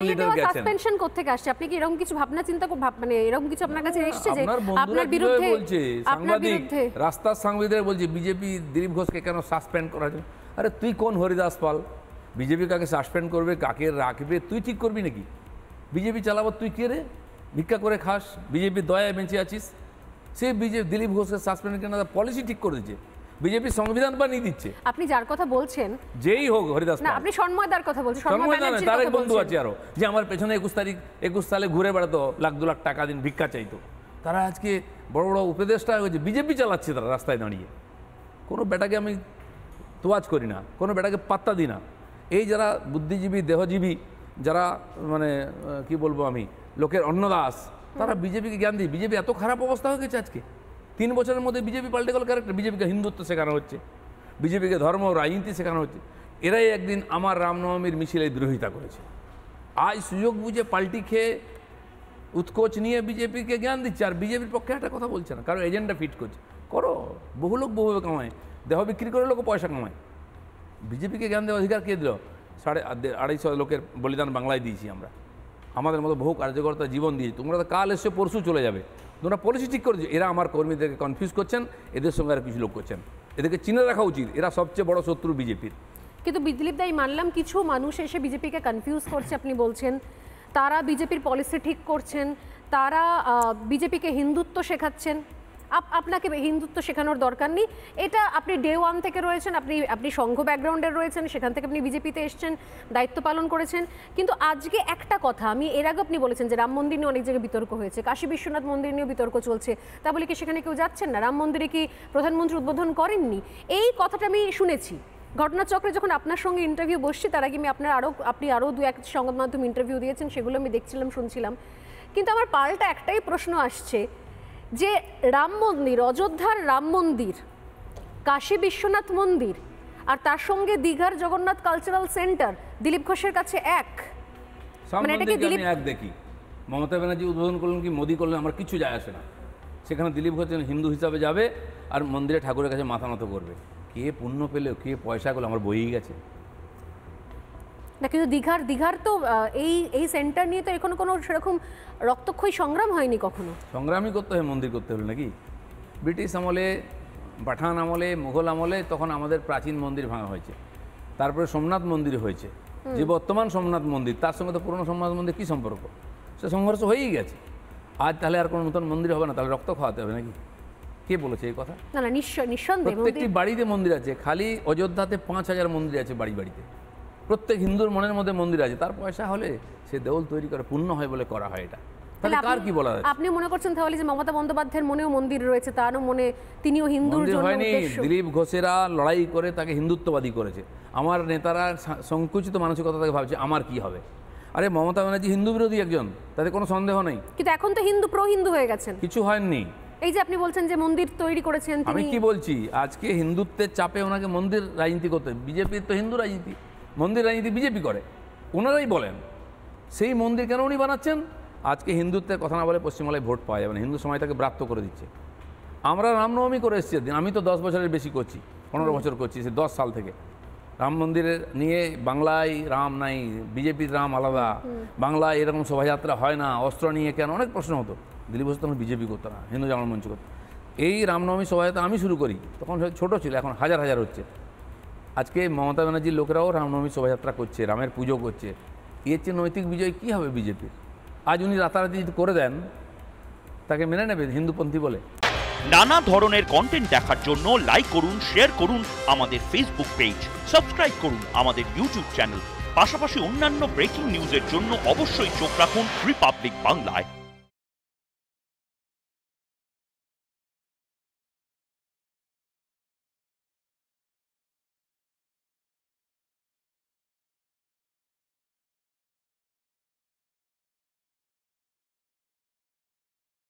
Leader গেছেন suspension কোত্থেকে আসছে? আপনি কি এরকম কিছু ভাবনা চিন্তা মানে এরকম কিছু আপনার কাছে এসেছে যে আপনার বিরুদ্ধে বলছে সাংবাদিক রাস্তার সাংবাদিকরা বলছে বিজেপি দিলীপ ঘোষকে কেন সাসপেন্ড করা যায়? আরে তুই কোন হরিদাস পাল? বিজেপি কাকে সাসপেন্ড করবে কাকে রাখবে তুই ঠিক করবি নাকি? বিজেপি চালাবো তুই কে রে? ভিক্ষা করে খাস, বিজেপির দয়ায় বেঁচে আছিস। সে বিজেপি দিলীপ ঘোষকে সাসপেন্ড কেন পলিসি ঠিক করে দিচ্ছে, বিজেপি সংবিধান বানিয়ে দিচ্ছে। আপনি যার কথা বলছেন যেই হোক হরিদাস না, আপনি সন্ময়দার কথা বলছেন। সন্ময় না, তার এক বন্ধু আছে আরো, যে আমার পেছনে 21 সালে ঘুরে বেড়াতো, লাখ 2 লাখ টাকা দিন ভিক্ষা চাইতো। তারা আজকে বড় বড় উপদেষ্টা হয়েছে, বিজেপি চালাচ্ছে তারা রাস্তায় দাঁড়িয়ে। কোনো বেটাকে আমি তোয়াজ করি না, কোনো বেটাকে পাত্তা দিই না। এই যারা বুদ্ধিজীবী দেহজীবী, যারা মানে কি বলবো আমি, লোকের অন্নদাস, তারা বিজেপিকে জ্ঞান দিই। বিজেপি এত খারাপ অবস্থা হয়ে গেছে আজকে 3 বছরের মধ্যে বিজেপি পাল্টে গেল ক্যারেক্টার। বিজেপিকে হিন্দুত্ব শেখানো হচ্ছে, বিজেপিকে ধর্ম রাজনীতি শেখানো হচ্ছে। এরাই একদিন আমার রামনবমীর মিছিলের বিরোধিতা করেছে, আজ সুযোগ বুঝে পাল্টি খেয়ে উৎকোচ নিয়ে বিজেপিকে জ্ঞান দিচ্ছে, আর বিজেপির পক্ষে একটা কথা বলছে না, কারণ এজেন্ডা ফিট করছে। করো, বহু লোক বহুভাবে কামায়, দেহ বিক্রি করে লোক পয়সা কামায়। বিজেপিকে জ্ঞান দেওয়ার অধিকার কে দিল? 250 লোকের বলিদান বাংলায় দিয়েছি আমরা, আমাদের মতো বহু কার্যকর্তা জীবন দিয়েছি। তোমরা তো কাল এসে পরশু চলে যাবে, তোমরা পলিসি ঠিক করেছো। এরা আমার কর্মীদেরকে কনফিউজ করছেন, এদের সঙ্গে আর কিছু লোক করছেন, এদেরকে চিনে রাখা উচিত। এরা সবচেয়ে বড় শত্রু বিজেপির। কিন্তু দিলীপ দাই, মানলাম কিছু মানুষ এসে বিজেপিকে কনফিউজ করছে, আপনি বলছেন তারা বিজেপির পলিসি ঠিক করছেন, তারা বিজেপিকে হিন্দুত্ব শেখাচ্ছেন। আপনাকে হিন্দুত্ব শেখানোর দরকার নেই, এটা আপনি ডে 1 থেকে রয়েছেন, আপনি সংঘ ব্যাকগ্রাউন্ডের রয়েছেন, সেখান থেকে আপনি বিজেপিতে এসছেন, দায়িত্ব পালন করেছেন। কিন্তু আজকে একটা কথা, আমি এর আগে আপনি বলেছেন যে রাম মন্দির নিয়ে অনেক জায়গায় বিতর্ক হয়েছে, কাশী বিশ্বনাথ মন্দির নিয়েও বিতর্ক চলছে, তা বলে কি সেখানে কেউ যাচ্ছেন না? রাম মন্দিরে কি প্রধানমন্ত্রী উদ্বোধন করেননি? এই কথাটা আমি শুনেছি ঘটনাচক্রে যখন আপনার সঙ্গে ইন্টারভিউ বসছি, তার আগে আপনি আরও 2-1 সংবাদ মাধ্যম ইন্টারভিউ দিয়েছেন, সেগুলো আমি দেখছিলাম, শুনছিলাম। কিন্তু আমার পাল্টা একটাই প্রশ্ন আসছে যে রাম মন্দির, অযোধ্যার রাম মন্দির, কাশী বিশ্বনাথ মন্দির, আর তার সঙ্গে দীঘার জগন্নাথ কালচারাল সেন্টার দিলীপ ঘোষের কাছে এক। মানে এটাকে দিলীপ এক দেখি, মমতা ব্যানার্জি উদ্বোধন করলেন কি মোদি করলেন, আমার কিছু যায় আসে না। সেখানে দিলীপ ঘোষ হিন্দু হিসাবে যাবে আর মন্দিরে ঠাকুরের কাছে মাথা নত করবে। কে পুণ্য পেলে, কে পয়সা করলো, আমার বইই গেছে না। কিন্তু দীঘার তো এই সেন্টার নিয়ে তো এখনো কোনো সেরকম রক্তক্ষয়ী সংগ্রাম হয়নি কখনো। সংগ্রামই করতে হয়, মন্দির করতে হলো নাকি? ব্রিটিশ আমলে, পাঠান আমলে, মুঘল আমলে তখন আমাদের প্রাচীন মন্দির ভাঙা হয়েছে, তারপরে সোমনাথ মন্দির হয়েছে, যে বর্তমান সোমনাথ মন্দির, তার সঙ্গে তো পুরনো সোমনাথ মন্দির কী সম্পর্ক? সে সংঘর্ষ হয়েই গেছে। আজ তাহলে আর কোনো নতুন মন্দির হবে না, তাহলে রক্ত খাওয়াতে হবে নাকি? কে বলেছে এই কথা? না না, নিঃসন্দেহে প্রত্যেকটি বাড়িতে মন্দির আছে। খালি অযোধ্যাতে 5000 মন্দির আছে বাড়ি বাড়িতে। প্রত্যেক হিন্দুর মনের মধ্যে মন্দির আছে, তার পয়সা হলে সে দেউল তৈরি করে, পুণ্য হয় বলে করা হয় এটা। তাহলে কার কি বলা যায়? আপনি মনে করছেন তাহলে যে মমতা বন্দ্যোপাধ্যায়ের মনেও মন্দির রয়েছে, তারও মনে তিনিও হিন্দুর জন্য হয়নি। দিলীপ ঘোষেরা লড়াই করে তাকে হিন্দুত্ববাদী করেছে। আমার নেতারা সংকুচিত মানসিকতা থেকে ভাবছে আমার কি হবে। আরে মমতা ব্যানার্জি হিন্দু বিরোধী একজন, তাতে কোনো সন্দেহ নেই, কিন্তু এখন তো হিন্দু প্রো হিন্দু হয়ে গেছেন। কিছু হয়নি। এই যে আপনি বলছেন যে মন্দির তৈরি করেছেন, আমি কি বলছি, আজকে হিন্দুত্বের চাপে ওনাকে মন্দির রাজনীতি করতে, বিজেপির তো হিন্দু রাজনীতি, মন্দির রাজনীতি বিজেপি করে, ওনারাই বলেন। সেই মন্দির কেন উনি বানাচ্ছেন? আজকে হিন্দুত্বের কথা না বলে পশ্চিমবাংলায় ভোট পাওয়া যাবে না, হিন্দু সময় তাকে ব্রাত্য করে দিচ্ছে। আমরা রামনবমী করে এসেছি, আমি তো 10 বছরের বেশি করছি, 15 বছর করছি, সে 10 সাল থেকে। রাম মন্দিরের নিয়ে বাংলায় রাম নাই, বিজেপির রাম আলাদা, বাংলায় এরকম শোভাযাত্রা হয় না, অস্ত্র নিয়ে কেন, অনেক প্রশ্ন হতো। দিলীপ ঘোষ তখন বিজেপি করতো না, হিন্দু জাগরণ মঞ্চ করতো। এই রামনবমী শোভাযাত্রা আমি শুরু করি, তখন ছোটো ছিল, এখন হাজার হাজার হচ্ছে। আজকে মমতা ব্যানার্জির লোকেরাও রামনবমী শোভাযাত্রা করছে, রামের পুজো করছে। এর চেয়ে নৈতিক বিজয় কী হবে বিজেপির? আজ উনি রাতারাতি যদি করে দেন, তাকে মেনে নেবে হিন্দুপন্থী বলে? নানা ধরনের কন্টেন্ট দেখার জন্য লাইক করুন, শেয়ার করুন আমাদের ফেসবুক পেজ, সাবস্ক্রাইব করুন আমাদের ইউটিউব চ্যানেল। পাশাপাশি অন্যান্য ব্রেকিং নিউজের জন্য অবশ্যই চোখ রাখুন রিপাবলিক বাংলায়।